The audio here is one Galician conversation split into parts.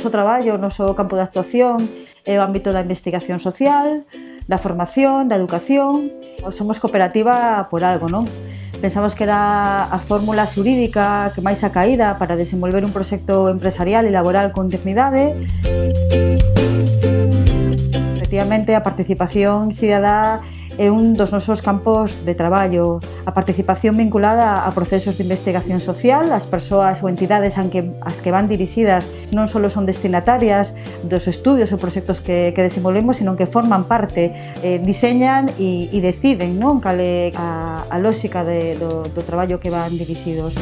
noso traballo, o noso campo de actuación é o ámbito da investigación social, da formación, da educación. Somos cooperativa por algo, non? Pensamos que era a fórmula xurídica que máis acaída para desenvolver un proxecto empresarial e laboral con dignidade. Efectivamente, a participación cidadá é un dos nosos campos de traballo. A participación vinculada a procesos de investigación social, as persoas ou entidades as que van dirixidas non só son destinatarias dos estudios ou proxectos que desenvolvemos, sino que forman parte, diseñan e deciden, non, cal é a lógica do traballo que van dirixidos.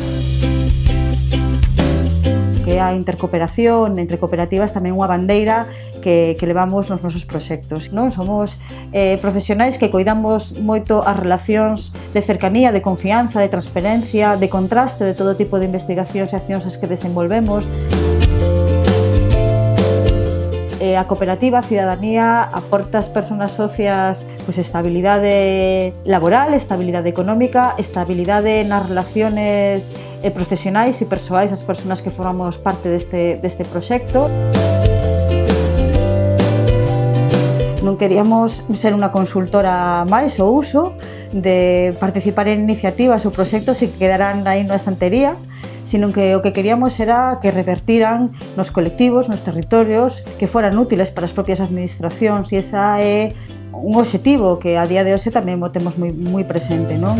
Que a intercooperación entre cooperativas tamén unha bandeira que levamos nos nosos proxectos. Non? Somos profesionais que coidamos moito as relacións de cercanía, de confianza, de transparencia, de contraste de todo tipo de investigacións e accións as que desenvolvemos. A cooperativa, a cidadanía, aporta ás persoas socias estabilidade laboral, estabilidade económica, estabilidade nas relaciones profesionais e persoais as persoas que formamos parte deste proxecto. Non queríamos ser unha consultora máis ou uso de participar en iniciativas ou proxectos e que quedaran aí na estantería, sino que o que queríamos era que revertiran nos colectivos, nos territorios, que foran útiles para as propias administracións, e esa é un obxectivo que a día de hoxe tamén o temos moi presente, non?